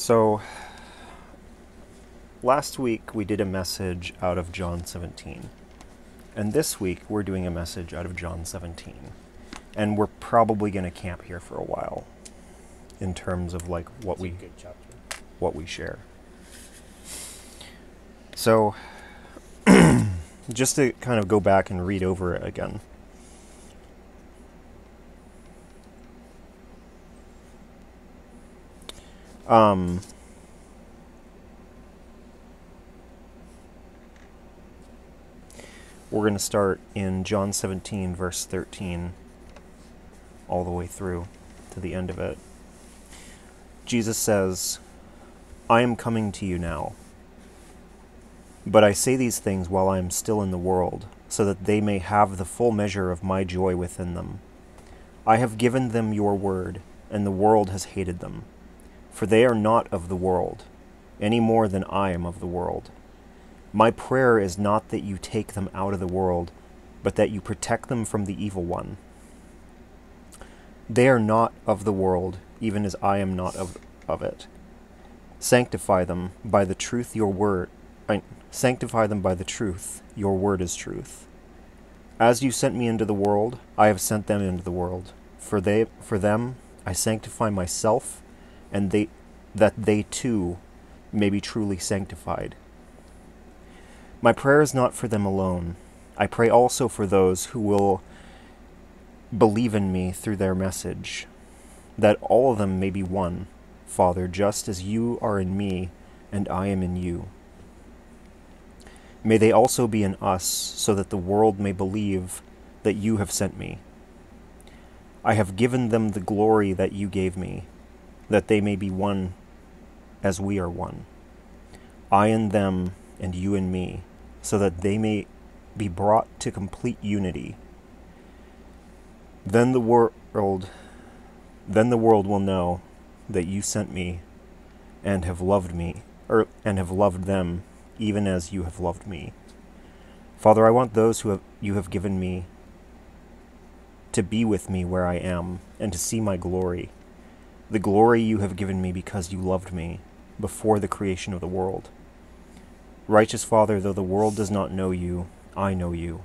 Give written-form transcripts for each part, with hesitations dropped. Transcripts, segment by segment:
So, last week we did a message out of John 17. And this week we're doing a message out of John 17. And we're probably going to camp here for a while in terms of like what we share. So, just to kind of go back and read over it again. We're going to start in John 17, verse 13, all the way through to the end of it. Jesus says, "I am coming to you now, but I say these things while I am still in the world, so that they may have the full measure of my joy within them. I have given them your word, and the world has hated them, for they are not of the world, any more than I am of the world. My prayer is not that you take them out of the world, but that you protect them from the evil one. They are not of the world, even as I am not of it. Sanctify them by the truth, your word. Sanctify them by the truth, your word is truth. As you sent me into the world, I have sent them into the world. For them I sanctify myself, and that they too may be truly sanctified. My prayer is not for them alone. I pray also for those who will believe in me through their message, that all of them may be one, Father, just as you are in me and I am in you. May they also be in us, so that the world may believe that you have sent me. I have given them the glory that you gave me, that they may be one as we are one. I in them and you in me, so that they may be brought to complete unity. Then the world will know that you sent me and have loved them, even as you have loved me. Father, I want those you have given me to be with me where I am, and to see my glory, the glory you have given me because you loved me before the creation of the world. Righteous Father, though the world does not know you, I know you,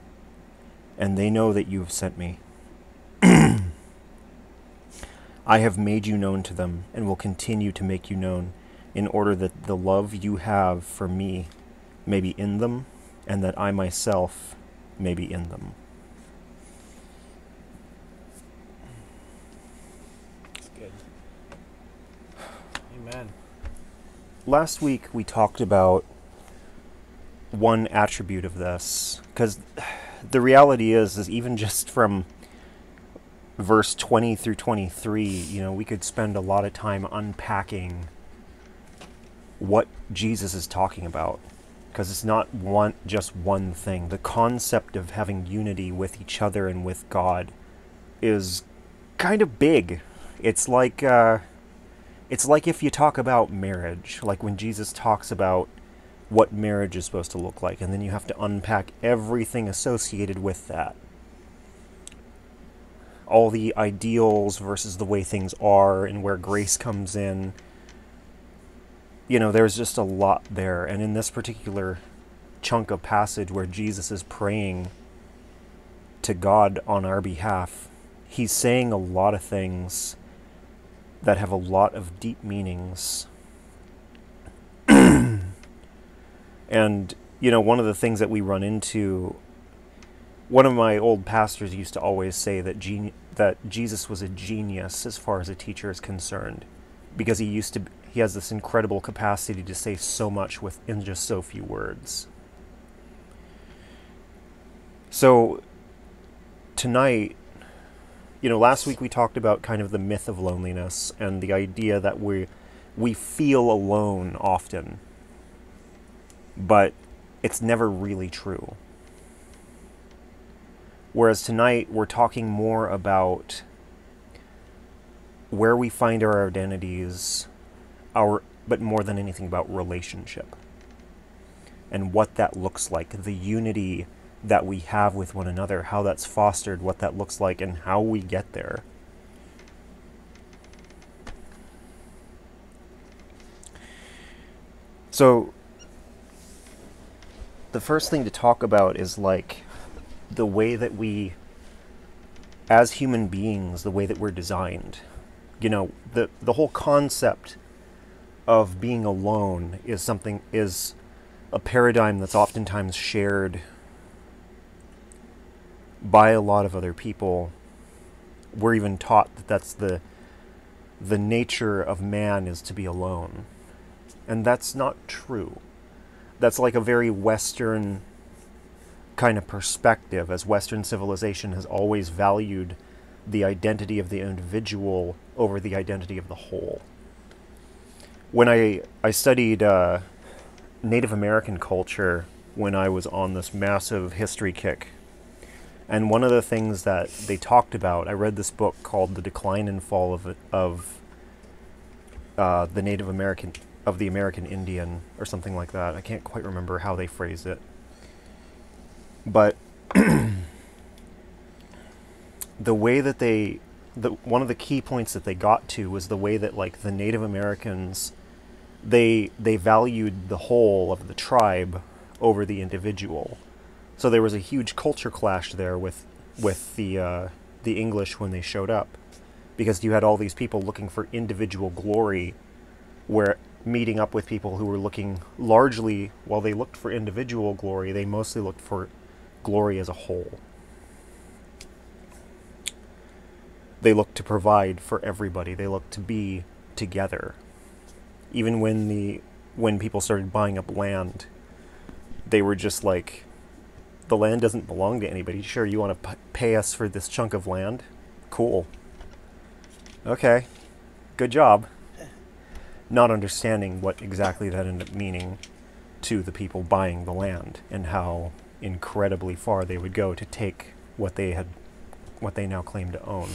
and they know that you have sent me. I have made you known to them, and will continue to make you known, in order that the love you have for me may be in them, and that I myself may be in them." That's good. Amen. Last week we talked about one attribute of this, because the reality is even just from verse 20 through 23, we could spend a lot of time unpacking what Jesus is talking about, because it's not just one thing. The concept of having unity with each other and with God is kind of big. It's like if you talk about marriage, like when Jesus talks about what marriage is supposed to look like, and then you have to unpack everything associated with that. All the ideals versus the way things are, and where grace comes in. There's just a lot there. And in this particular chunk of passage where Jesus is praying to God on our behalf, he's saying a lot of things that have a lot of deep meanings. And, one of the things that we run into, one of my old pastors used to always say that Jesus was a genius as far as a teacher is concerned, because he has this incredible capacity to say so much within just so few words. So tonight, last week we talked about kind of the myth of loneliness and the idea that we feel alone often, but it's never really true. Whereas tonight we're talking more about where we find our identities, but more than anything about relationship and what that looks like, the unity that we have with one another, how that's fostered, what that looks like, and how we get there. So the first thing to talk about is like the way that we, as human beings, the way that we're designed. You know, the whole concept of being alone is a paradigm that's oftentimes shared by a lot of other people. We're even taught that that's the nature of man is to be alone. And that's not true. That's like a very Western kind of perspective, as Western civilization has always valued the identity of the individual over the identity of the whole. When I studied Native American culture when I was on this massive history kick, and one of the things that they talked about, I read this book called The Decline and Fall of the Native American, of the American Indian, or something like that. I can't quite remember how they phrased it. But the way that one of the key points that they got to was the way that, like, the Native Americans, they valued the whole of the tribe over the individual. So there was a huge culture clash there with the English when they showed up, because you had all these people looking for individual glory, where meeting up with people who were looking largely, while they looked for individual glory, they mostly looked for glory as a whole. They looked to provide for everybody. They looked to be together. Even when people started buying up land, they were just like, the land doesn't belong to anybody. Sure, you want to pay us for this chunk of land? Cool. Okay. Good job. Not understanding what exactly that ended up meaning to the people buying the land, and how incredibly far they would go to take what they now claim to own.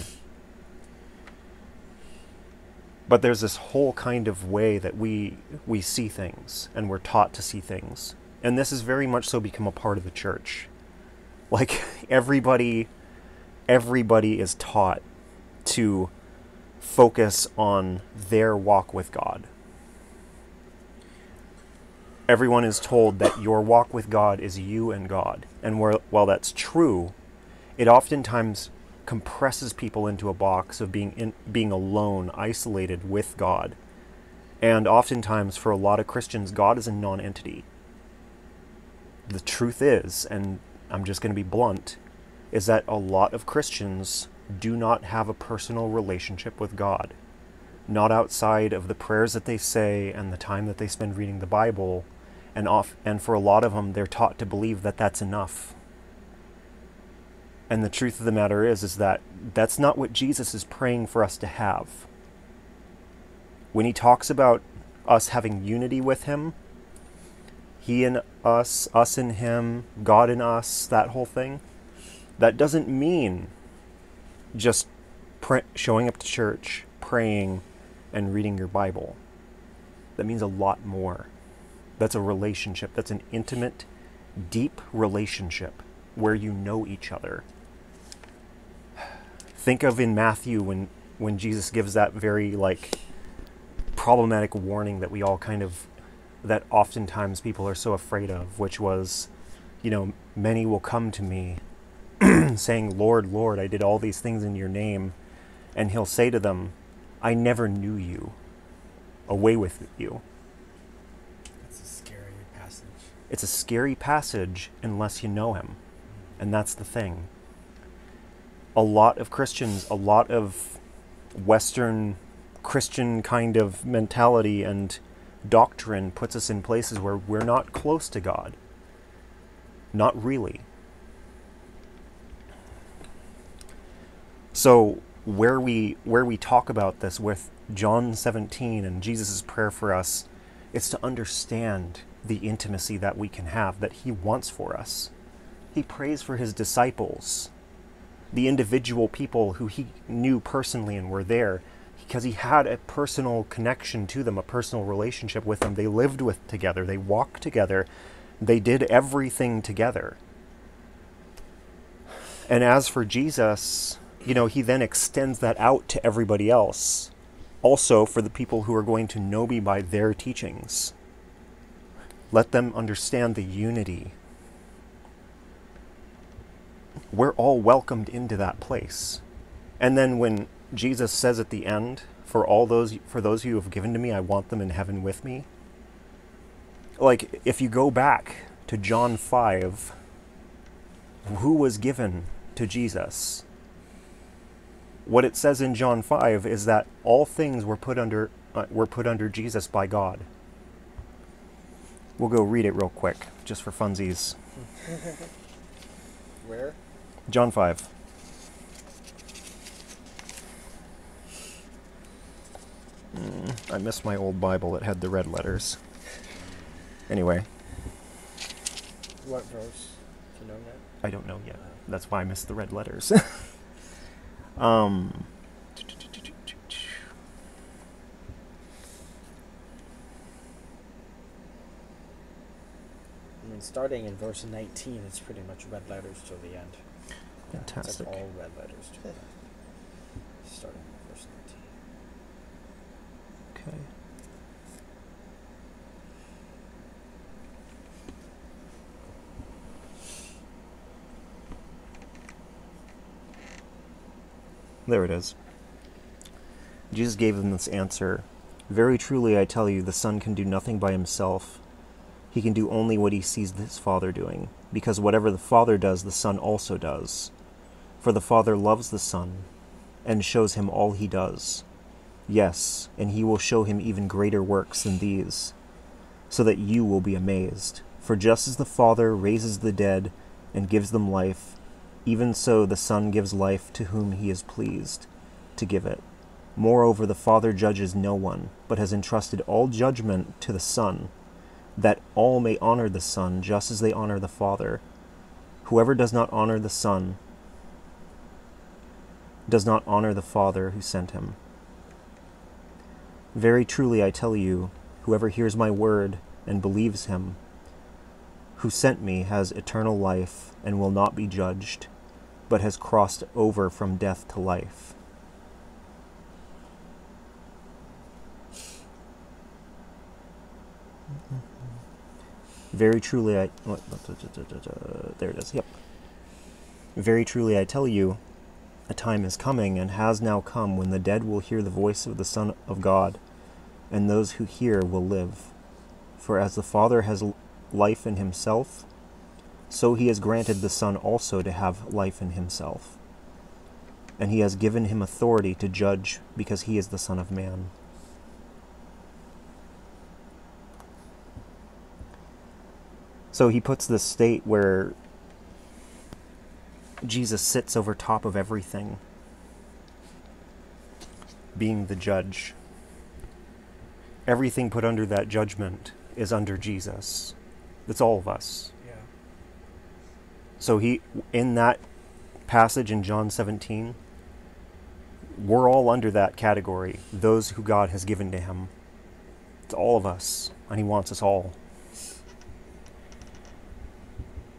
But there's this whole kind of way that we see things, and we're taught to see things. And this has very much so become a part of the church. Like, everybody is taught to focus on their walk with God. Everyone is told that your walk with God is you and God. And while that's true, it oftentimes compresses people into a box of being alone, isolated with God. And oftentimes, for a lot of Christians, God is a non-entity. The truth is, and I'm just going to be blunt, is that a lot of Christians do not have a personal relationship with God. Not outside of the prayers that they say and the time that they spend reading the Bible, and for a lot of them, they're taught to believe that that's enough. And the truth of the matter is that that's not what Jesus is praying for us to have. When he talks about us having unity with him, he in us in him, God in us, that whole thing, that doesn't mean just showing up to church, praying, and reading your Bible. That means a lot more. That's a relationship. That's an intimate, deep relationship where you know each other. Think of in Matthew when Jesus gives that very, like, problematic warning that we all kind of, that oftentimes people are so afraid of, which was, you know, many will come to me saying, Lord, Lord, I did all these things in your name. And he'll say to them, I never knew you. Away with you. That's a scary passage. It's a scary passage unless you know him. And that's the thing. A lot of Christians, a lot of Western Christian kind of mentality and doctrine puts us in places where we're not close to God. Not really. So where we talk about this with John 17 and Jesus' prayer for us, it's to understand the intimacy that we can have, that he wants for us. He prays for his disciples, the individual people who he knew personally and were there, because he had a personal connection to them, a personal relationship with them. They lived together, they walked together, they did everything together. And as for Jesus, you know, he then extends that out to everybody else. Also for the people who are going to know me by their teachings. Let them understand the unity. We're all welcomed into that place. And then when Jesus says at the end, for those you have given to me, I want them in heaven with me. Like, if you go back to John 5, who was given to Jesus? What it says in John 5 is that all things were put under Jesus by God. We'll go read it real quick, just for funsies. Where? John 5. I missed my old Bible. It had the red letters. Anyway. What verse? Do you know that? I don't know yet. That's why I missed the red letters. I mean, starting in verse 19, it's pretty much red letters till the end. Fantastic. It's like all red letters till the end. Starting in verse 19. Okay. There it is. Jesus gave them this answer. Very truly I tell you, the Son can do nothing by himself. He can do only what he sees his Father doing, because whatever the Father does, the Son also does. For the Father loves the Son, and shows him all he does. Yes, and he will show him even greater works than these, so that you will be amazed. For just as the Father raises the dead and gives them life, even so the Son gives life to whom he is pleased to give it. Moreover, the Father judges no one, but has entrusted all judgment to the Son, that all may honor the Son just as they honor the Father. Whoever does not honor the Son does not honor the Father who sent him. Very truly I tell you, whoever hears my word and believes him who sent me has eternal life and will not be judged, but has crossed over from death to life. Very truly there it is, yep. Very truly I tell you, a time is coming and has now come when the dead will hear the voice of the Son of God, and those who hear will live. For as the Father has life in himself, so he has granted the Son also to have life in himself. And he has given him authority to judge, because he is the Son of Man. So he puts this state where Jesus sits over top of everything, being the judge. Everything put under that judgment is under Jesus. It's all of us. Yeah. So he, in that passage in John 17, we're all under that category, those who God has given to him. It's all of us, and he wants us all.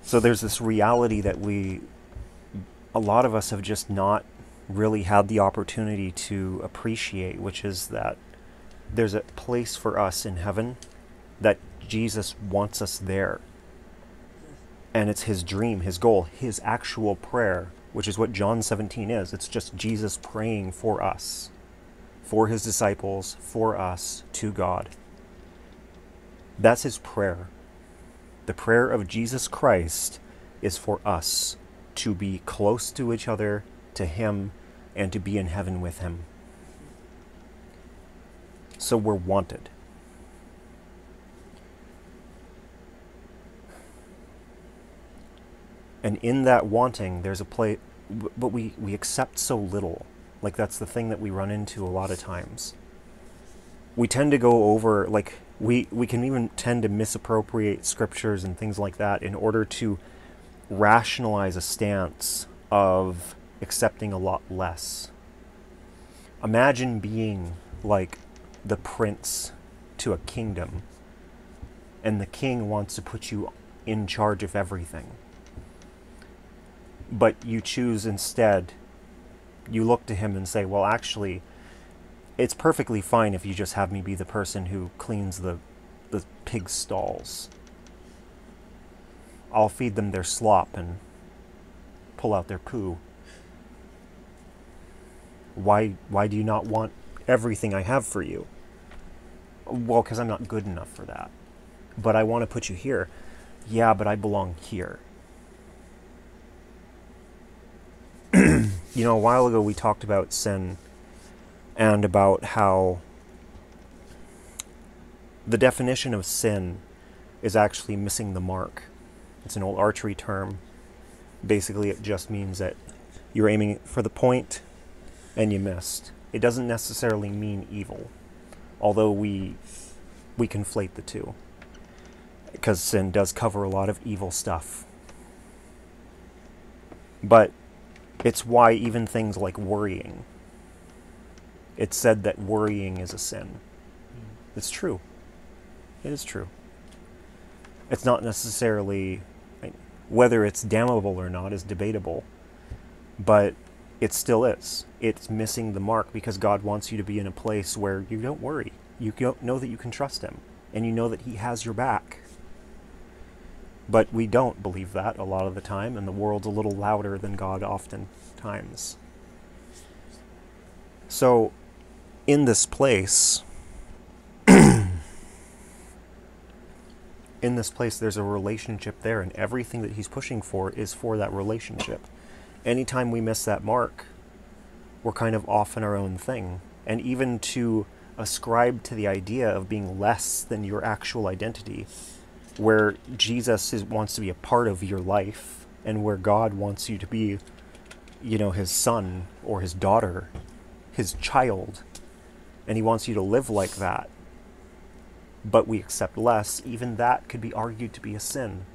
So there's this reality that a lot of us have just not really had the opportunity to appreciate, which is that there's a place for us in heaven, that Jesus wants us there. And it's his dream, his goal, his actual prayer, which is what John 17 is. It's just Jesus praying for us, for his disciples, for us, to God. That's his prayer. The prayer of Jesus Christ is for us to be close to each other, to him, and to be in heaven with him. So we're wanted. And in that wanting, there's a place, but we accept so little. Like, that's the thing that we run into a lot of times. We tend to go over, like, we can even tend to misappropriate scriptures and things like that in order to rationalize a stance of accepting a lot less. Imagine being like the prince to a kingdom, and the king wants to put you in charge of everything. But you choose instead, you look to him and say, well, actually, it's perfectly fine if you just have me be the person who cleans the pig stalls. I'll feed them their slop and pull out their poo. Why do you not want everything I have for you? Well, because I'm not good enough for that. But I want to put you here. Yeah, but I belong here. You know, a while ago we talked about sin and about how the definition of sin is actually missing the mark. It's an old archery term. Basically, it just means that you're aiming for the point and you missed. It doesn't necessarily mean evil, although we conflate the two, because sin does cover a lot of evil stuff. But it's why even things like worrying, it's said that worrying is a sin. It's true. It is true. It's not necessarily, whether it's damnable or not is debatable, but it still is. It's missing the mark because God wants you to be in a place where you don't worry. You know that you can trust him, and you know that he has your back. But we don't believe that a lot of the time, and the world's a little louder than God oftentimes. So, in this place, there's a relationship there, and everything that he's pushing for is for that relationship. Anytime we miss that mark, we're kind of off in our own thing. And even to ascribe to the idea of being less than your actual identity, where Jesus wants to be a part of your life, and where God wants you to be, you know, his son or his daughter, his child, and he wants you to live like that, but we accept less, even that could be argued to be a sin.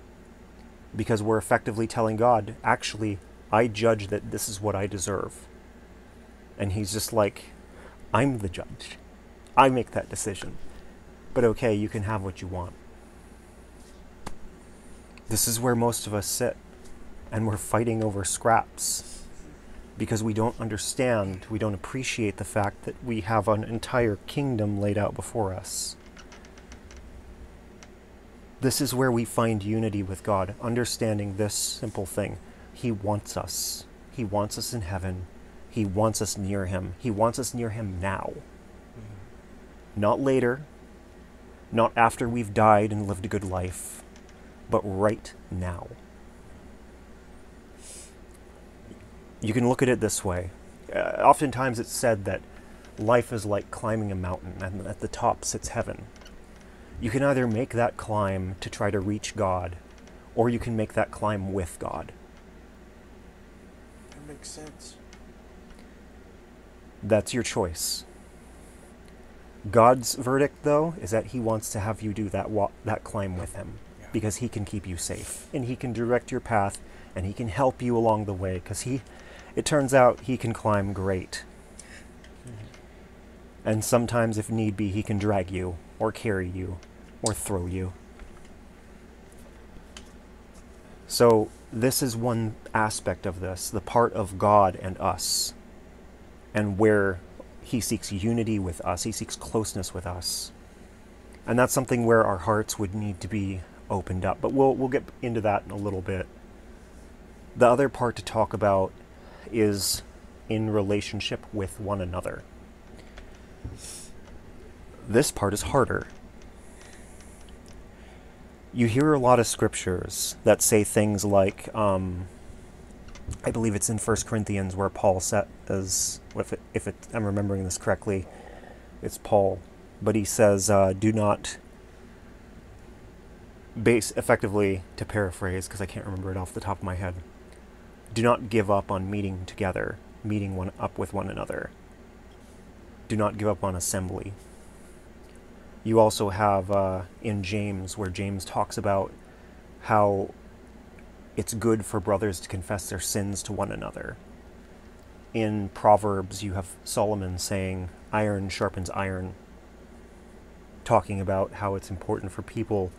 Because we're effectively telling God, actually, I judge that this is what I deserve. And he's just like, I'm the judge. I make that decision. But okay, you can have what you want. This is where most of us sit, and we're fighting over scraps because we don't understand, we don't appreciate the fact that we have an entire kingdom laid out before us. This is where we find unity with God, understanding this simple thing. He wants us. He wants us in heaven. He wants us near him. He wants us near him now. Not later, not after we've died and lived a good life, but right now. You can look at it this way. Oftentimes it's said that life is like climbing a mountain, and at the top sits heaven. You can either make that climb to try to reach God, or you can make that climb with God. That makes sense. That's your choice. God's verdict, though, is that he wants to have you do that climb with him, because he can keep you safe, and he can direct your path, and he can help you along the way, because it turns out he can climb great. And sometimes, if need be, he can drag you, or carry you, or throw you. So this is one aspect of this, the part of God and us, and where he seeks unity with us, he seeks closeness with us. And that's something where our hearts would need to be opened up. But we'll get into that in a little bit. The other part to talk about is in relationship with one another. This part is harder. You hear a lot of scriptures that say things like, I believe it's in 1 Corinthians where Paul says, I'm remembering this correctly, it's Paul, but he says, do not, effectively, to paraphrase, because I can't remember it off the top of my head, do not give up on meeting together, meeting up with one another. Do not give up on assembly. You also have in James, where James talks about how it's good for brothers to confess their sins to one another. In Proverbs, you have Solomon saying, iron sharpens iron, talking about how it's important for people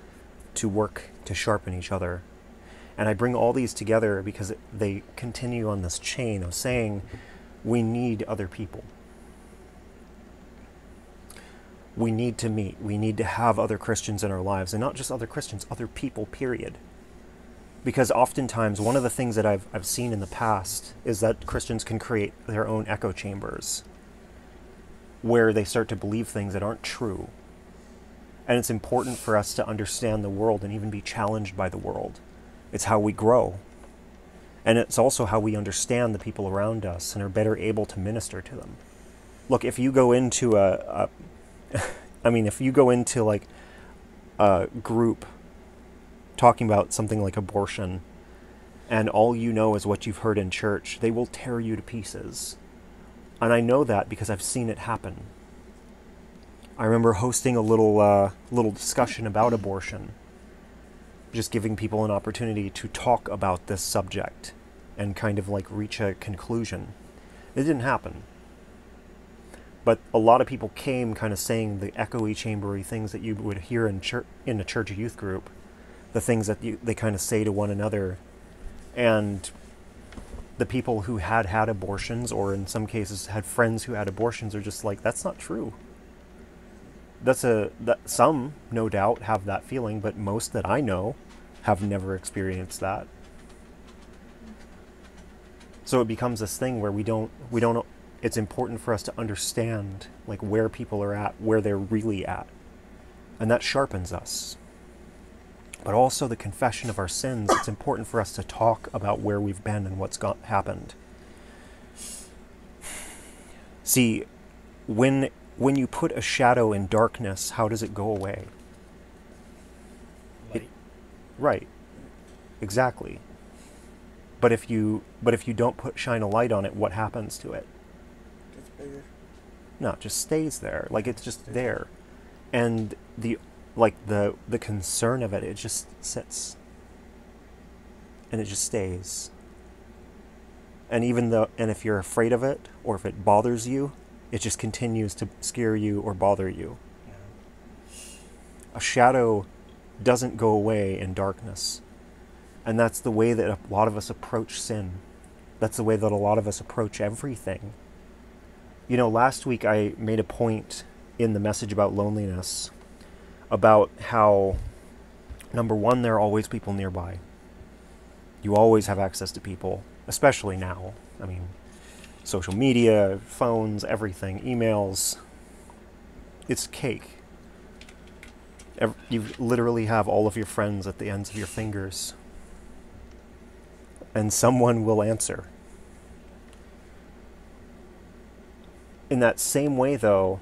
to work to sharpen each other. And I bring all these together because they continue on this chain of saying we need other people. We need to meet. We need to have other Christians in our lives, and not just other Christians, other people, period. Because oftentimes, one of the things that I've seen in the past is that Christians can create their own echo chambers where they start to believe things that aren't true. And it's important for us to understand the world and even be challenged by the world. It's how we grow. And it's also how we understand the people around us and are better able to minister to them. Look, if you go into if you go into like a group talking about something like abortion, and all you know is what you've heard in church, they will tear you to pieces. And I know that because I've seen it happen. I remember hosting a little discussion about abortion, just giving people an opportunity to talk about this subject and kind of like reach a conclusion. It didn't happen. But a lot of people came kind of saying the echoey, chambery things that you would hear in a church youth group, the things that they kind of say to one another. And the people who had abortions, or in some cases had friends who had abortions, are just like, that's not true. Some, no doubt, have that feeling, but most that I know have never experienced that. So it becomes this thing where we don't. It's important for us to understand like where people are at, where they're really at, and that sharpens us. But also the confession of our sins. It's important for us to talk about where we've been and what's happened. See, when you put a shadow in darkness, how does it go away? Light. Right. Exactly. But if you don't shine a light on it, what happens to it? Gets bigger. No, it just stays there. Like it's just there. And the concern of it, it just sits. And it just stays. And if you're afraid of it, or if it bothers you, it just continues to scare you or bother you. Yeah. A shadow doesn't go away in darkness. And that's the way that a lot of us approach sin. That's the way that a lot of us approach everything. You know, last week I made a point in the message about loneliness about how, number one, there are always people nearby. You always have access to people, especially now. I mean, social media, phones, everything, emails. It's cake. You literally have all of your friends at the ends of your fingers. And someone will answer. In that same way, though,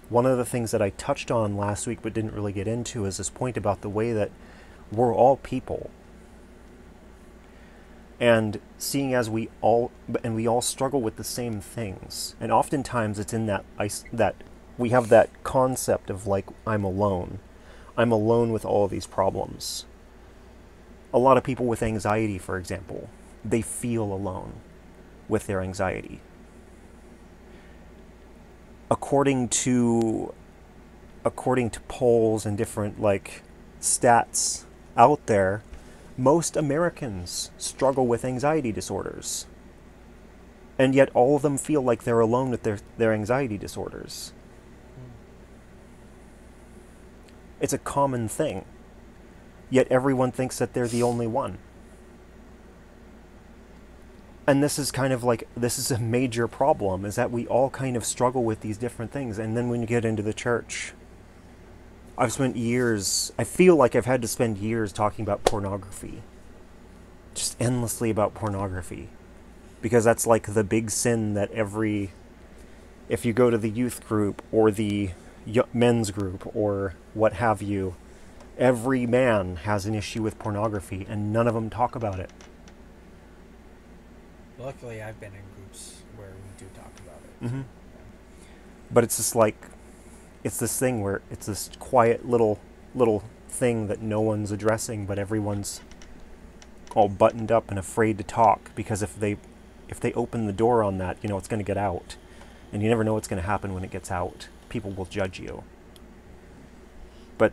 one of the things that I touched on last week but didn't really get into is this point about the way that we're all people. And seeing as we all struggle with the same things. And oftentimes it's in that we have that concept of like, I'm alone. I'm alone with all of these problems. A lot of people with anxiety, for example, they feel alone with their anxiety. According to polls and different like stats out there, most Americans struggle with anxiety disorders. And yet all of them feel like they're alone with their anxiety disorders. It's a common thing. Yet everyone thinks that they're the only one. And this is a major problem, is that we all kind of struggle with these different things. And then when you get into the church, I feel like I've had to spend years talking about pornography. Just endlessly about pornography. Because that's like the big sin that if you go to the youth group or the men's group or what have you, every man has an issue with pornography and none of them talk about it. Luckily, I've been in groups where we do talk about it. Mm-hmm. But it's just like, it's this thing where it's this quiet little thing that no one's addressing, but everyone's all buttoned up and afraid to talk, because if they open the door on that, it's going to get out. And you never know what's going to happen when it gets out. People will judge you. But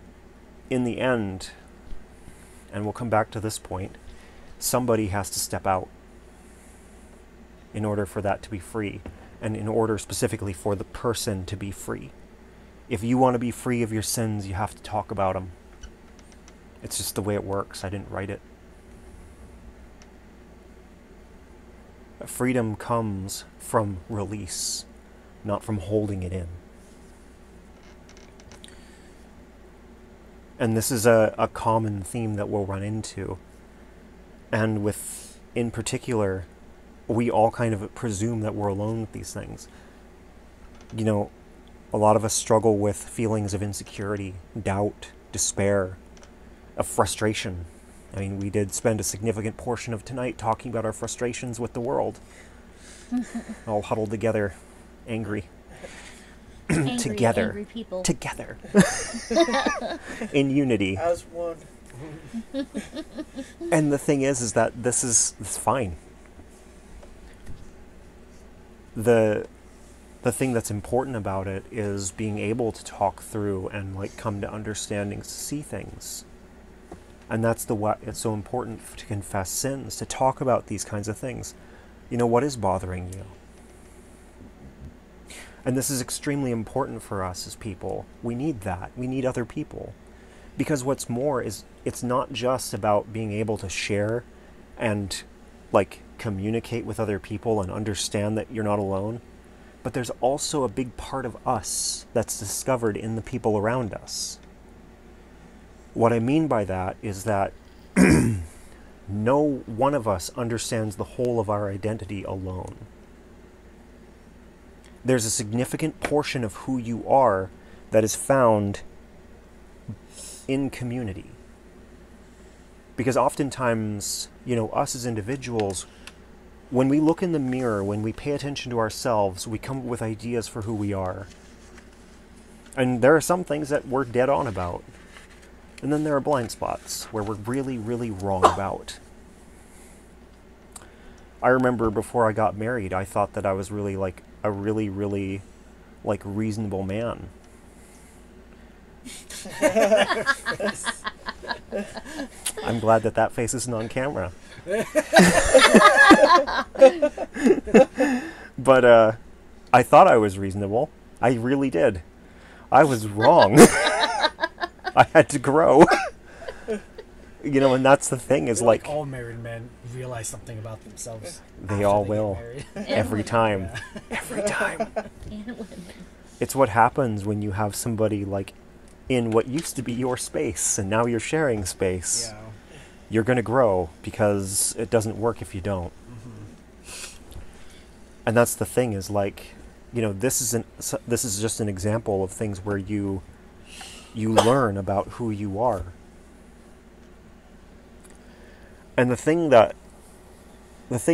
in the end, and we'll come back to this point, somebody has to step out in order for that to be free, and in order specifically for the person to be free. If you want to be free of your sins, you have to talk about them. It's just the way it works. I didn't write it. Freedom comes from release, not from holding it in. And this is a common theme that we'll run into. And with, in particular, we all kind of presume that we're alone with these things. You know, a lot of us struggle with feelings of insecurity, doubt, despair, of frustration. I mean, we did spend a significant portion of tonight talking about our frustrations with the world. All huddled together, angry. Together. Angry people. Together. In unity. As one. And the thing is that this is fine. The thing that's important about it is being able to talk through and like come to understandings, to see things. And that's it's so important to confess sins, to talk about these kinds of things. You know, what is bothering you? And this is extremely important for us as people. We need that. We need other people. Because what's more is, it's not just about being able to share and like communicate with other people and understand that you're not alone. But there's also a big part of us that's discovered in the people around us. What I mean by that is that no one of us understands the whole of our identity alone. There's a significant portion of who you are that is found in community. Because oftentimes, you know, us as individuals, when we look in the mirror, when we pay attention to ourselves, we come up with ideas for who we are. And there are some things that we're dead on about. And then there are blind spots where we're really, really wrong about. I remember before I got married, I thought that I was really like a really, really like reasonable man. I'm glad that face isn't on camera. But I thought I was reasonable. I really did. I was wrong. I had to grow. You know, and that's the thing is like all married men realize something about themselves. They all will. Every time. Yeah. Every time. And women. It's what happens when you have somebody like in what used to be your space and now you're sharing space. Yeah. You're going to grow because it doesn't work if you don't. Mm-hmm. And that's the thing is like, you know, this is just an example of things where you learn about who you are. And the thing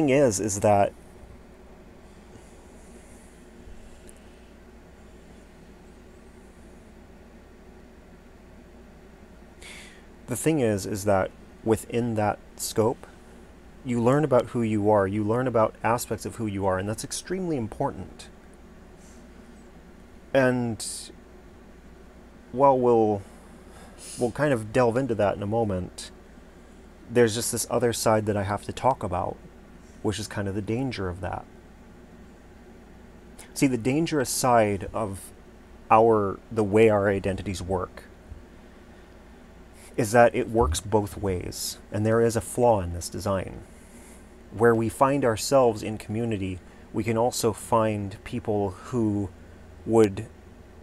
is that within that scope, you learn about who you are, you learn about aspects of who you are, and that's extremely important. And while we'll kind of delve into that in a moment, there's just this other side that I have to talk about, which is kind of the danger of that. See, the dangerous side of the way our identities work is that it works both ways, and there is a flaw in this design. Where we find ourselves in community, we can also find people who would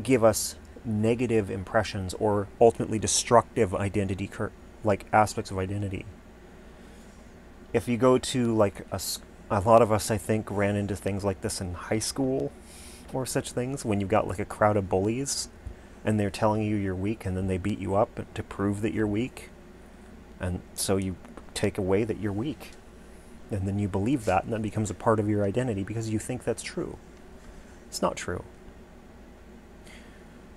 give us negative impressions or ultimately destructive identity like aspects of identity. If you go to like a lot of us, I think, ran into things like this in high school or such things, when you've got like a crowd of bullies and they're telling you you're weak and then they beat you up to prove that you're weak, and so you take away that you're weak and then you believe that, and that becomes a part of your identity because you think that's true. It's not true.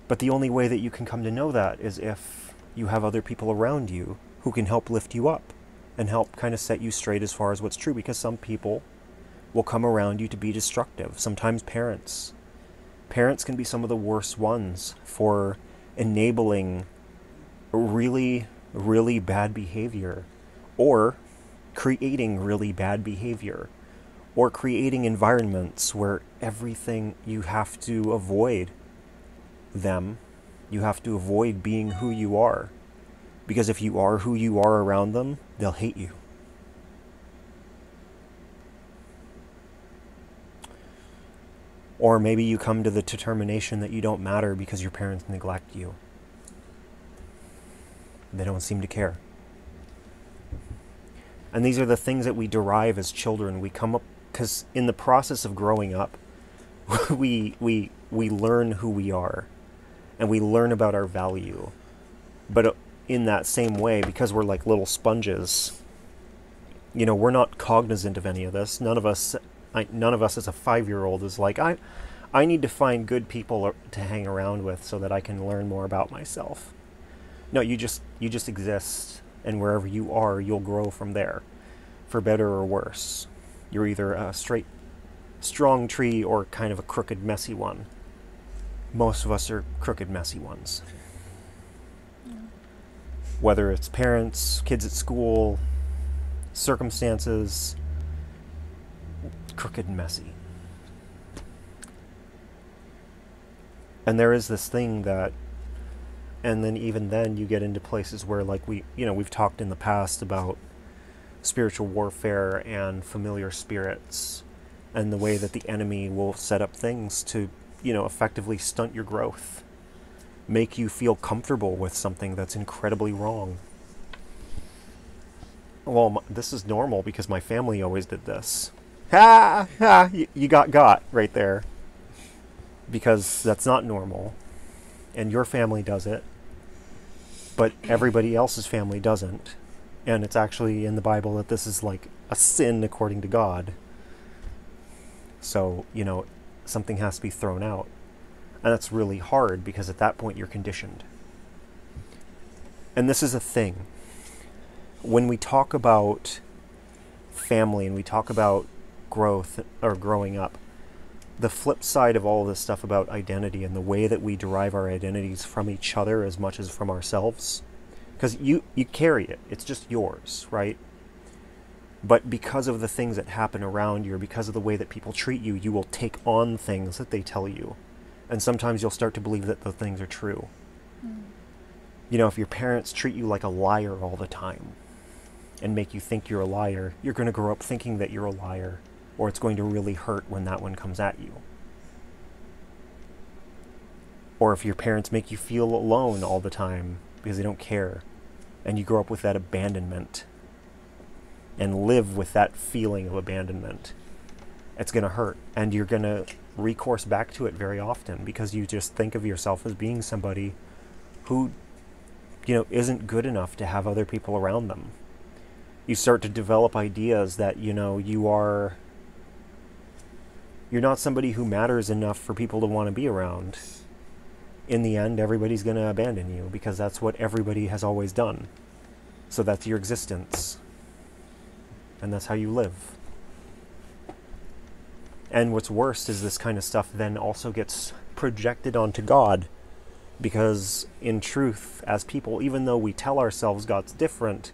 But the only way that you can come to know that is if you have other people around you who can help lift you up and help kind of set you straight as far as what's true, because some people will come around you to be destructive. Sometimes parents. Parents can be some of the worst ones for enabling really, really bad behavior, or creating really bad behavior, or creating environments where everything you have to avoid them. You have to avoid being who you are. Because if you are who you are around them, they'll hate you. Or maybe you come to the determination that you don't matter because your parents neglect you. They don't seem to care. And these are the things that we derive as children. We come up, because in the process of growing up, we learn who we are, and we learn about our value. But in that same way, because we're like little sponges, we're not cognizant of any of this. None of us as a 5-year-old is like, I need to find good people to hang around with so that I can learn more about myself. No, you just exist, and wherever you are, you'll grow from there, for better or worse. You're either a straight, strong tree or kind of a crooked, messy one. Most of us are crooked, messy ones. Whether it's parents, kids at school, circumstances, crooked and messy. And there is this thing that, and then even then you get into places where, like, we've talked in the past about spiritual warfare and familiar spirits, and the way that the enemy will set up things to, effectively stunt your growth, make you feel comfortable with something that's incredibly wrong. Well, this is normal because my family always did this. You got right there. Because that's not normal. And your family does it. But everybody else's family doesn't. And it's actually in the Bible that this is like a sin according to God. So, something has to be thrown out. And that's really hard because at that point you're conditioned. And this is a thing. When we talk about family and we talk about growth or growing up, the flip side of all this stuff about identity and the way that we derive our identities from each other as much as from ourselves, because you carry it, it's just yours, right? But because of the things that happen around you, or because of the way that people treat you, you will take on things that they tell you, and sometimes you'll start to believe that the things are true. If your parents treat you like a liar all the time and make you think you're a liar, you're going to grow up thinking that you're a liar, or it's going to really hurt when that one comes at you. Or if your parents make you feel alone all the time because they don't care, and you grow up with that abandonment and live with that feeling of abandonment, it's going to hurt, and you're going to recourse back to it very often because you just think of yourself as being somebody who, isn't good enough to have other people around them. You start to develop ideas that, you're not somebody who matters enough for people to want to be around. In the end, everybody's going to abandon you because that's what everybody has always done. So that's your existence. And that's how you live. And what's worse is this kind of stuff then also gets projected onto God. Because in truth, as people, even though we tell ourselves God's different,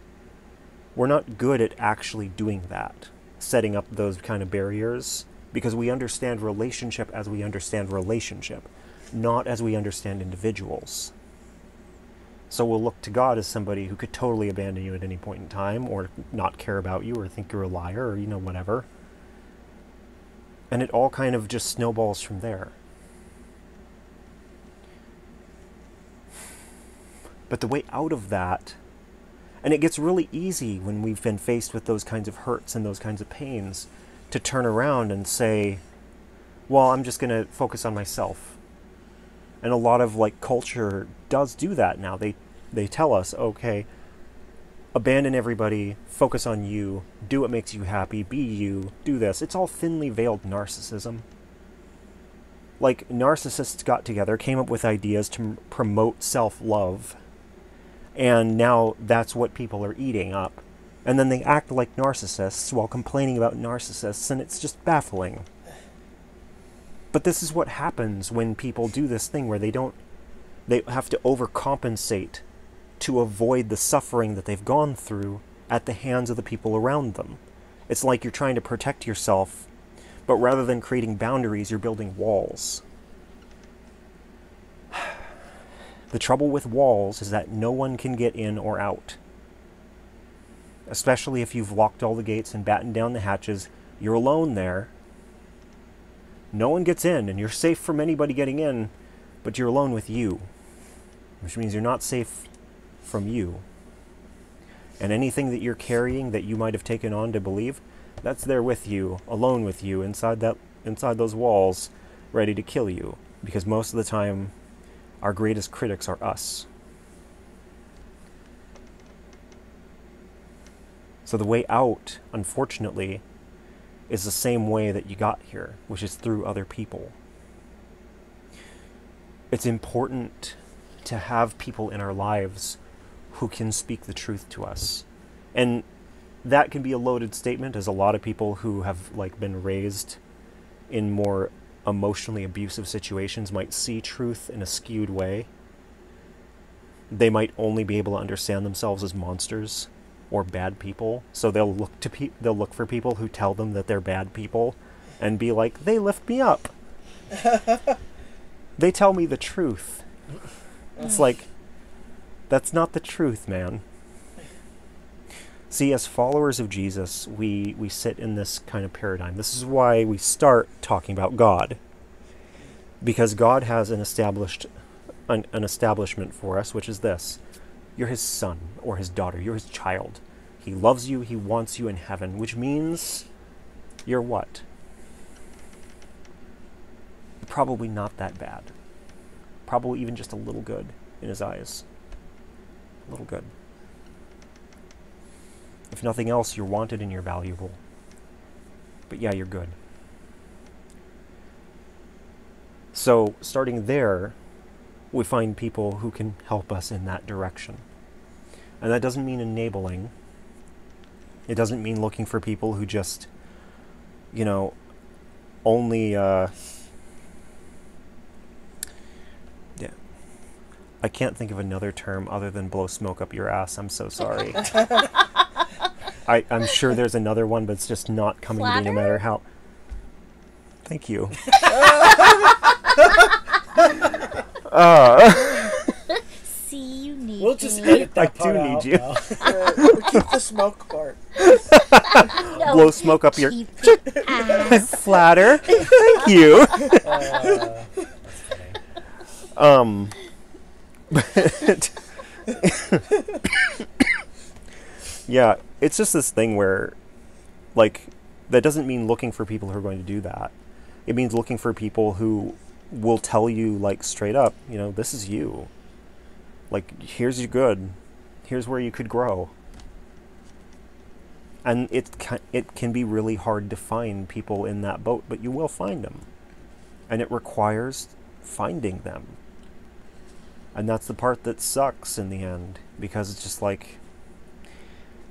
we're not good at actually doing that. Setting up those kind of barriers. Because we understand relationship as we understand relationship, not as we understand individuals. So we'll look to God as somebody who could totally abandon you at any point in time, or not care about you, or think you're a liar, or whatever. And it all kind of just snowballs from there. But the way out of that, and it gets really easy when we've been faced with those kinds of hurts and those kinds of pains, to turn around and say, well, I'm just going to focus on myself. And a lot of culture does do that now. They tell us, okay, abandon everybody, focus on you, do what makes you happy, be you, do this. It's all thinly veiled narcissism. Narcissists got together, came up with ideas to promote self-love, and now that's what people are eating up. And then they act like narcissists while complaining about narcissists, and it's just baffling. But this is what happens when people do this thing where they have to overcompensate to avoid the suffering that they've gone through at the hands of the people around them. It's like you're trying to protect yourself, but rather than creating boundaries, you're building walls. The trouble with walls is that no one can get in or out. Especially if you've locked all the gates and battened down the hatches, you're alone there. No one gets in, and you're safe from anybody getting in, but you're alone with you, which means you're not safe from you. And anything that you're carrying that you might have taken on to believe, that's there with you, alone with you, inside those walls, ready to kill you. Because most of the time, our greatest critics are us. So the way out, unfortunately, is the same way that you got here, which is through other people. It's important to have people in our lives who can speak the truth to us. And that can be a loaded statement, as a lot of people who have been raised in more emotionally abusive situations might see truth in a skewed way. They might only be able to understand themselves as monsters or bad people, so they'll look for people who tell them that they're bad people and be like, they lift me up. They tell me the truth. It's like, that's not the truth, man. See, as followers of Jesus, we sit in this kind of paradigm. This is why we start talking about God. Because God has an establishment for us, which is this. You're his son or his daughter. You're his child. He loves you. He wants you in heaven, which means you're what? Probably not that bad. Probably even just a little good in his eyes. A little good. If nothing else, you're wanted and you're valuable. But yeah, you're good. So, starting there, we find people who can help us in that direction. And that doesn't mean enabling. It doesn't mean looking for people who just, only, I can't think of another term other than blow smoke up your ass. I'm so sorry. I'm sure there's another one, but it's just not coming to me no matter how. Thank you. See, you need We'll just edit that part I do need you. We'll keep the smoke part. No, Blow smoke up your ass. flatter. Thank you. That's funny. But yeah, it's just this thing where, that doesn't mean looking for people who are going to do that. It means looking for people who will tell you, straight up, this is you. Here's your good. Here's where you could grow. And it can be really hard to find people in that boat, but you will find them. And it requires finding them. And that's the part that sucks in the end, because it's just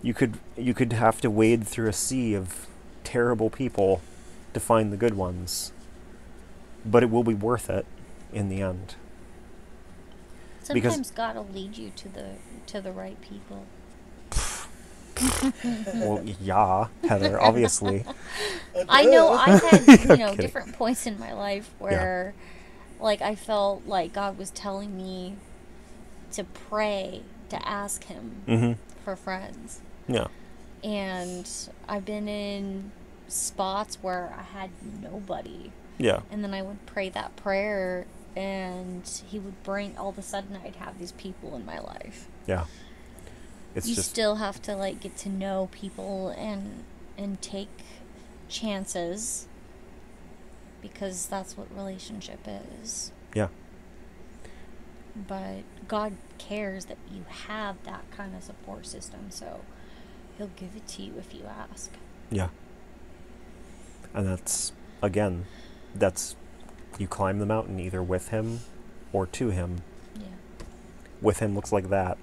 you could have to wade through a sea of terrible people to find the good ones. But it will be worth it in the end. Sometimes God will lead you to the right people. Well, yeah, Heather, obviously. I know I've had, Kidding. different points in my life where, I felt like God was telling me to pray, to ask him for friends. Yeah. And I've been in spots where I had nobody. Yeah. And then I would pray that prayer, and he would bring, all of a sudden I'd have these people in my life. Yeah. You still have to get to know people and take chances, because that's what relationship is. Yeah. But God cares that you have that kind of support system, so he'll give it to you if you ask. Yeah. And that's you climb the mountain either with him or to him. Yeah. With him looks like that.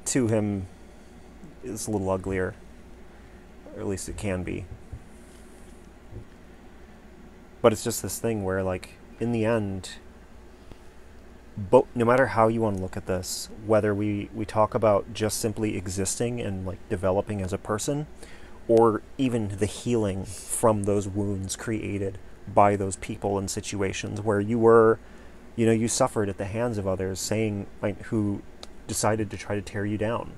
To him is a little uglier. Or at least it can be. But it's just this thing where, in the end, no matter how you want to look at this, whether we talk about just simply existing and, developing as a person, or even the healing from those wounds created by those people and situations where you suffered at the hands of others who decided to try to tear you down.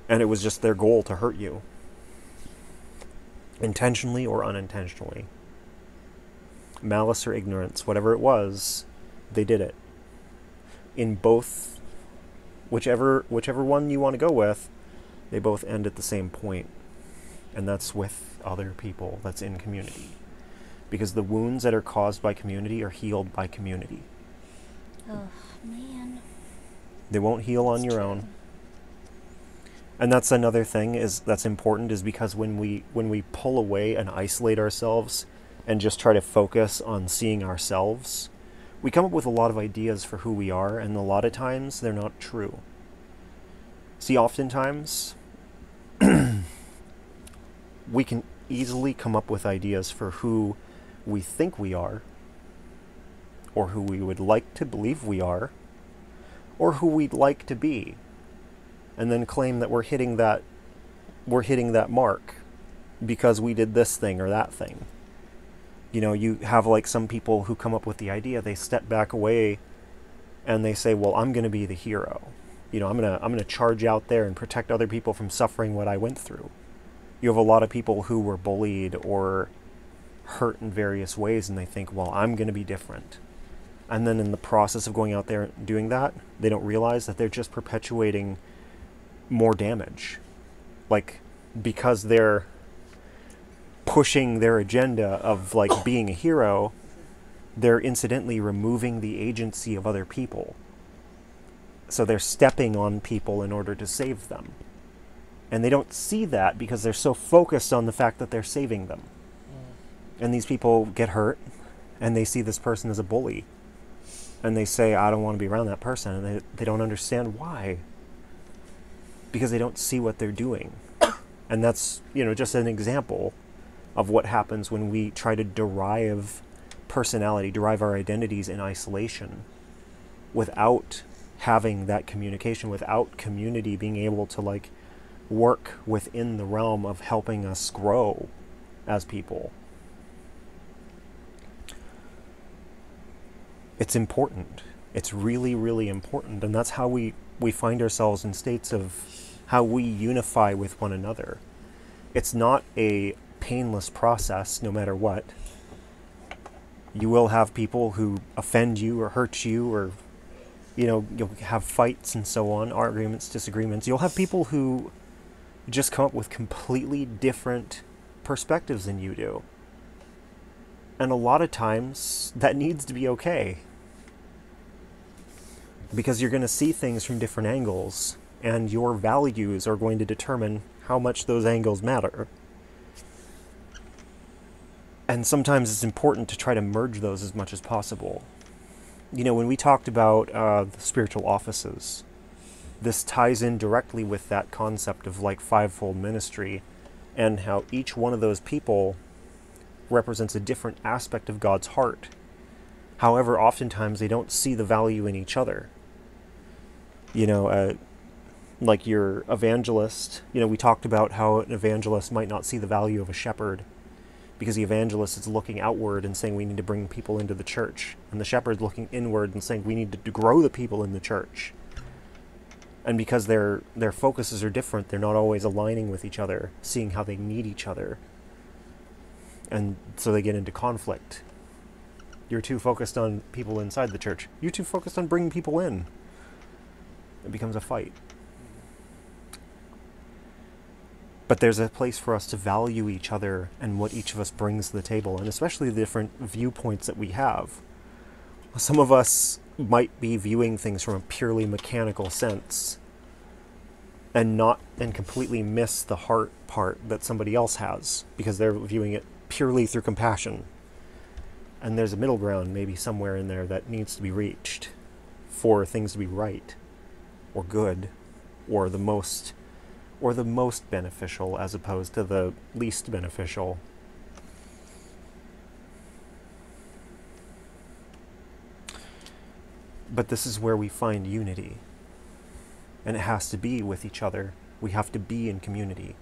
And it was just their goal to hurt you. intentionally or unintentionally. Malice or ignorance, whatever it was, they did it. In both, whichever one you want to go with, they both end at the same point, and that's with other people, that's in community. Because the wounds that are caused by community are healed by community. Oh, man. They won't heal on your own. And that's another thing that's important, is because when we pull away and isolate ourselves and just try to focus on seeing ourselves, we come up with a lot of ideas for who we are, and a lot of times they're not true. See, oftentimes we can easily come up with ideas for who we think we are, or who we would like to believe we are, or who we'd like to be, and then claim that we're hitting that mark because we did this thing or that thing. You know, you have like some people who come up with the idea, they step back away and they say, well, I'm going to be the hero. You know, I'm going to charge out there and protect other people from suffering what I went through. You have a lot of people who were bullied or hurt in various ways, and they think, well, I'm going to be different. And then in the process of going out there and doing that, they don't realize that they're just perpetuating more damage. Like, because they're pushing their agenda of like being a hero, they're incidentally removing the agency of other people. So they're stepping on people in order to save them. And they don't see that because they're so focused on the fact that they're saving them. And these people get hurt, and they see this person as a bully. And they say, I don't want to be around that person. And they don't understand why. Because they don't see what they're doing. And that's, you know, just an example of what happens when we try to derive personality, derive our identities in isolation, without having that communication, without community being able to like work within the realm of helping us grow as people. It's important. It's really, really important. And that's how we find ourselves in states of how we unify with one another. It's not a painless process, no matter what. You will have people who offend you or hurt you, or, you know, you'll have fights and so on, arguments, disagreements. You'll have people who just come up with completely different perspectives than you do. And a lot of times, that needs to be okay. Because you're going to see things from different angles, and your values are going to determine how much those angles matter. And sometimes it's important to try to merge those as much as possible. You know, when we talked about the spiritual offices, this ties in directly with that concept of like fivefold ministry, and how each one of those people represents a different aspect of God's heart. However, oftentimes they don't see the value in each other. You know, like your evangelist, you know, we talked about how an evangelist might not see the value of a shepherd, because the evangelist is looking outward and saying we need to bring people into the church, and the shepherd's looking inward and saying we need to grow the people in the church. And because their focuses are different, they're not always aligning with each other, seeing how they need each other. And so they get into conflict. You're too focused on people inside the church. You're too focused on bringing people in. It becomes a fight. But there's a place for us to value each other and what each of us brings to the table, and especially the different viewpoints that we have. Some of us might be viewing things from a purely mechanical sense and completely miss the heart part that somebody else has, because they're viewing it purely through compassion. And there's a middle ground maybe somewhere in there that needs to be reached for things to be right or good, or the most beneficial as opposed to the least beneficial. But this is where we find unity. And it has to be with each other. We have to be in community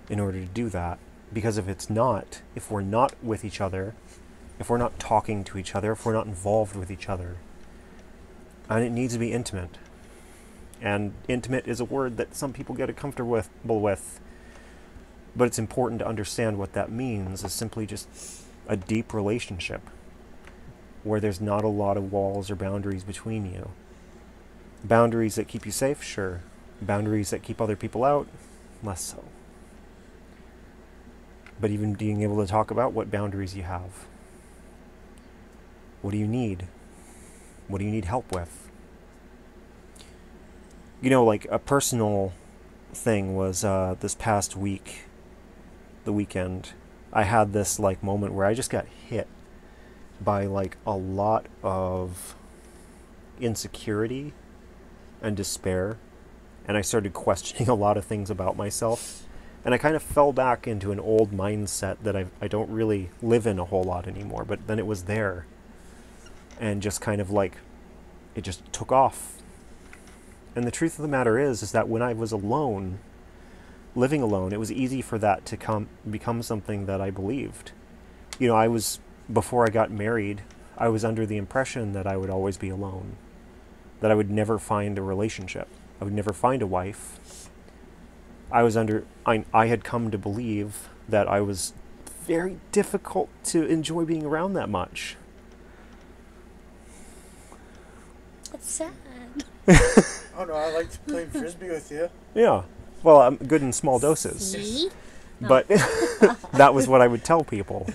in order to do that. Because if we're not with each other, if we're not talking to each other, if we're not involved with each other, and it needs to be intimate. And intimate is a word that some people get comfortable with. But it's important to understand what that means is simply just a deep relationship where there's not a lot of walls or boundaries between you. Boundaries that keep you safe, sure. Boundaries that keep other people out, less so. But even being able to talk about what boundaries you have. What do you need? What do you need help with? You know, like a personal thing was this past week, the weekend, I had this like moment where I just got hit by like a lot of insecurity and despair, and I started questioning a lot of things about myself, and I kind of fell back into an old mindset that I don't really live in a whole lot anymore, but then it was there, and just kind of like, it just took off. And the truth of the matter is that when I was alone, living alone, it was easy for that to become something that I believed. You know, before I got married, I was under the impression that I would always be alone, that I would never find a relationship, I would never find a wife. I had come to believe that I was very difficult to enjoy being around that much. That's sad. Oh no, I liked playing frisbee with you. Yeah. Well, I'm good in small doses. See? But that was what I would tell people.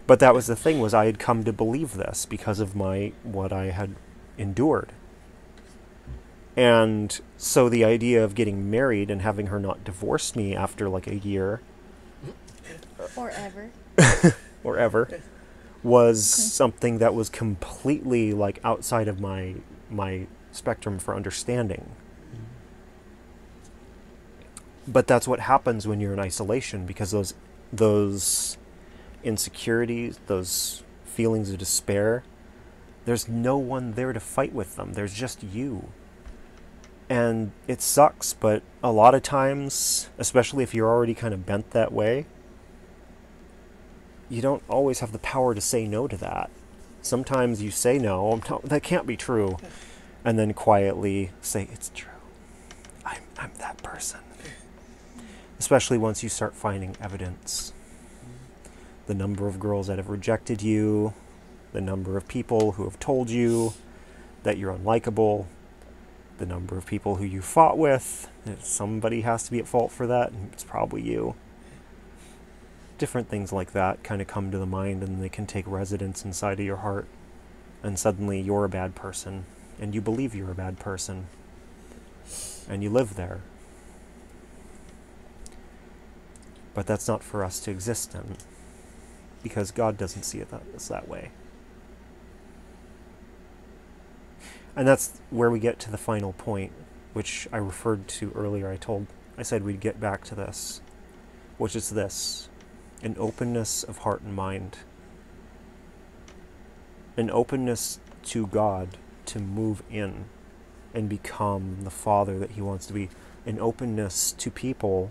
But that was the thing, was I had come to believe this because of what I had endured. And so the idea of getting married and having her not divorce me after like a year or ever or ever was something that was completely like outside of my spectrum for understanding. But that's what happens when you're in isolation, because those insecurities, those feelings of despair, there's no one there to fight with them. There's just you. And it sucks, but a lot of times, especially if you're already kind of bent that way, you don't always have the power to say no to that. Sometimes you say no, that can't be true, and then quietly say, it's true. I'm that person. Especially once you start finding evidence. The number of girls that have rejected you, the number of people who have told you that you're unlikable, the number of people who you fought with, somebody has to be at fault for that, and it's probably you. Different things like that kind of come to the mind, and they can take residence inside of your heart, and suddenly you're a bad person, and you believe you're a bad person, and you live there. But that's not for us to exist in, because God doesn't see it that way. And that's where we get to the final point, which I referred to earlier. I said we'd get back to this, which is this: an openness of heart and mind. An openness to God to move in and become the Father that He wants to be. An openness to people,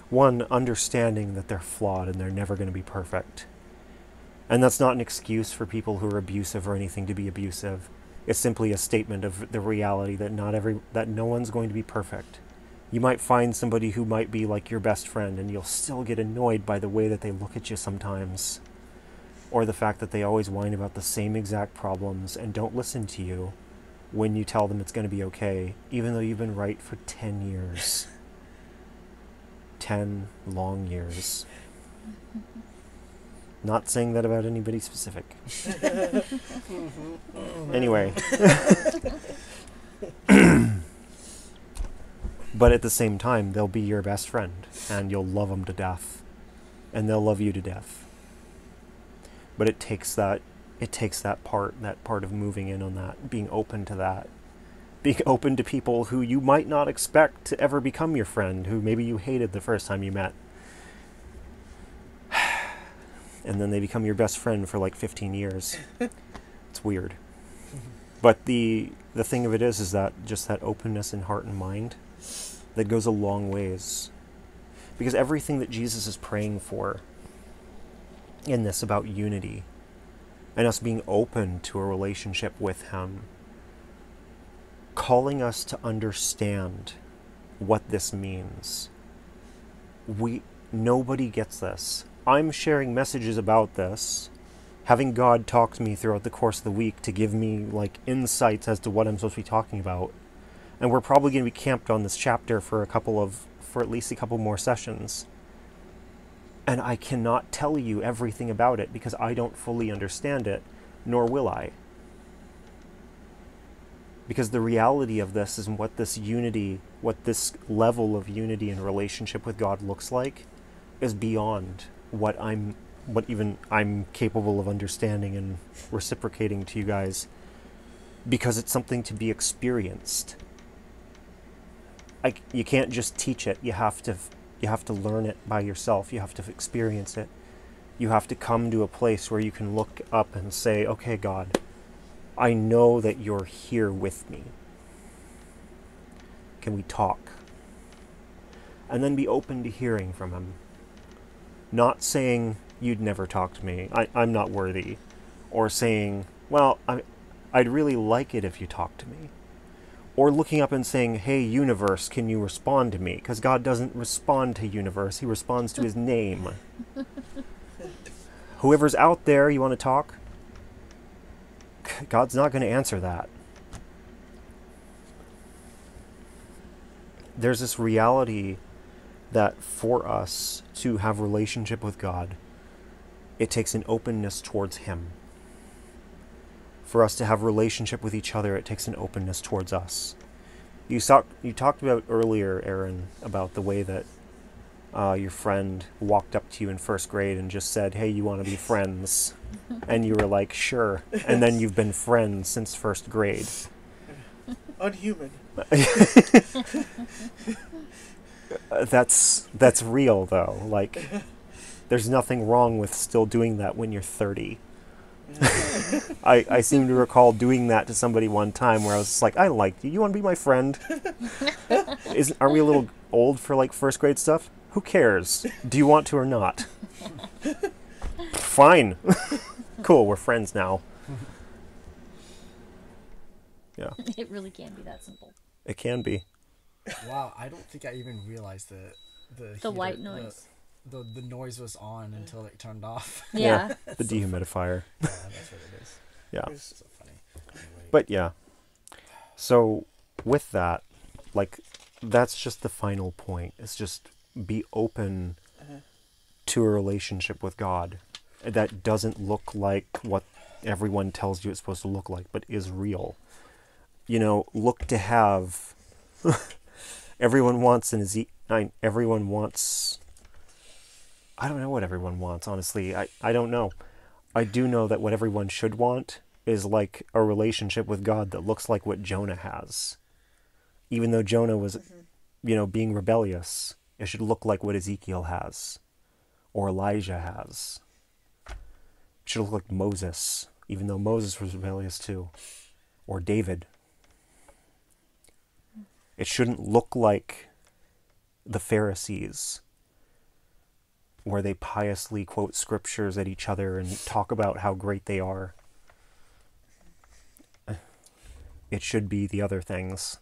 one, understanding that they're flawed and they're never going to be perfect. And that's not an excuse for people who are abusive or anything to be abusive. It's simply a statement of the reality that that no one's going to be perfect. You might find somebody who might be like your best friend, and you'll still get annoyed by the way that they look at you sometimes, or the fact that they always whine about the same exact problems and don't listen to you when you tell them it's going to be okay, even though you've been right for 10 years. 10 long years. Not saying that about anybody specific. Anyway. But at the same time, they'll be your best friend, and you'll love them to death, and they'll love you to death. But it takes that part of moving in on that, being open to that, being open to people who you might not expect to ever become your friend, who maybe you hated the first time you met. And then they become your best friend for like 15 years. It's weird. But the thing of it is that just that openness in heart and mind, that goes a long ways. Because everything that Jesus is praying for in this about unity, and us being open to a relationship with Him, calling us to understand what this means, Nobody gets this. I'm sharing messages about this, having God talk to me throughout the course of the week to give me like insights as to what I'm supposed to be talking about. And we're probably going to be camped on this chapter for at least a couple more sessions. And I cannot tell you everything about it because I don't fully understand it, nor will I. Because the reality of this is what this level of unity and relationship with God looks like is beyond what even I'm capable of understanding and reciprocating to you guys, because it's something to be experienced. You can't just teach it. You have to learn it by yourself. You have to experience it. You have to come to a place where you can look up and say, okay, God, I know that you're here with me. Can we talk? And then be open to hearing from him. Not saying, you'd never talk to me, I'm not worthy. Or saying, well, I'd really like it if you talked to me. Or looking up and saying, hey, universe, can you respond to me? Because God doesn't respond to universe, he responds to his name. Whoever's out there, you want to talk? God's not going to answer that. There's this reality that for us to have relationship with God, it takes an openness towards him. For us to have relationship with each other, it takes an openness towards us. You talked about earlier, Aaron, about the way that your friend walked up to you in first grade and just said, hey, you want to be friends? And you were like, sure. And then you've been friends since first grade. Unhuman. That's real, though. Like, there's nothing wrong with still doing that when you're 30. I seem to recall doing that to somebody one time where I was just like, I like you. You want to be my friend? Are we a little old for like first grade stuff? Who cares? Do you want to or not? Fine. Cool, we're friends now. Yeah. It really can be that simple. It can be. Wow, I don't think I even realized the heater, white noise. The noise was on until it turned off. Yeah. The dehumidifier. Yeah, that's what it is. Yeah. It's So funny. Anyway. But yeah. So with that, like, that's just the final point. It's just be open to a relationship with God that doesn't look like what everyone tells you it's supposed to look like, but is real. You know, look to have... everyone wants everyone wants... I don't know what everyone wants, honestly. I don't know. I do know that what everyone should want is like a relationship with God that looks like what Jonah has. Even though Jonah was, being rebellious, it should look like what Ezekiel has. Or Elijah has. It should look like Moses, even though Moses was rebellious too. Or David. It shouldn't look like the Pharisees, where they piously quote scriptures at each other and talk about how great they are. It should be the other things,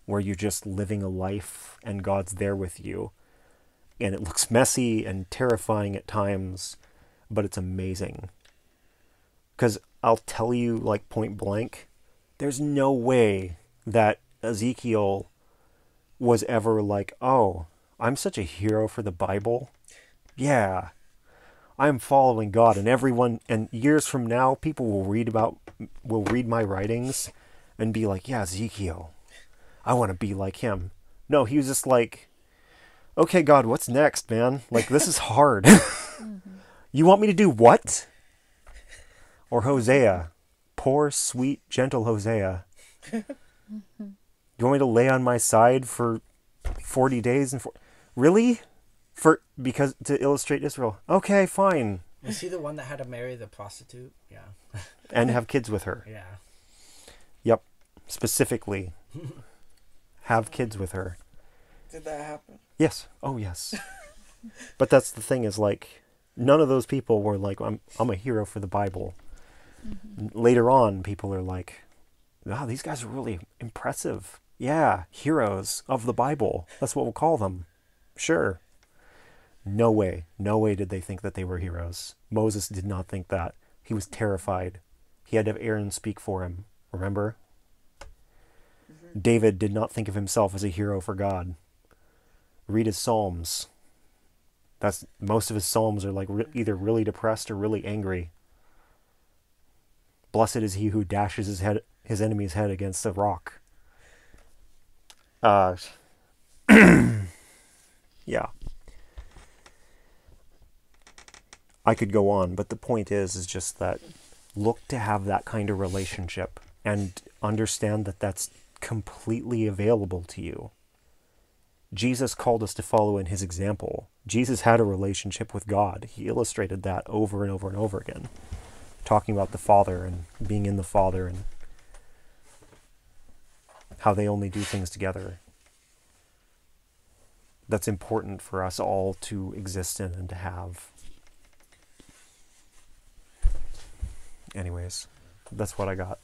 where you're just living a life and God's there with you. And it looks messy and terrifying at times, but it's amazing. Because I'll tell you, like, point blank, there's no way that Ezekiel was ever like, oh, I'm such a hero for the Bible. Yeah, I'm following God, and years from now, people will read my writings and be like, yeah, Ezekiel, I want to be like him. No, he was just like, okay, God, what's next, man? Like, this is hard. You want me to do what? Or Hosea, poor, sweet, gentle Hosea. You want me to lay on my side for 40 days and really? Because to illustrate Israel. Okay, fine. Was he the one that had to marry the prostitute? Yeah. And have kids with her. Yeah. Yep. Specifically. Have kids with her. Did that happen? Yes. Oh, yes. But that's the thing is, like, none of those people were like, I'm a hero for the Bible. Mm-hmm. Later on, people are like, wow, these guys are really impressive. Yeah, heroes of the Bible. That's what we'll call them. Sure. No way. No way did they think that they were heroes. Moses did not think that. He was terrified. He had to have Aaron speak for him. Remember? Mm-hmm. David did not think of himself as a hero for God. Read his Psalms. Most of his Psalms are like either really depressed or really angry. Blessed is he who dashes his enemy's head against a rock. Yeah. I could go on, but the point is just that look to have that kind of relationship and understand that that's completely available to you. Jesus called us to follow in his example. Jesus had a relationship with God. He illustrated that over and over and over again, talking about the Father and being in the Father and how they only do things together. That's important for us all to exist in and to have. Anyways, that's what I got.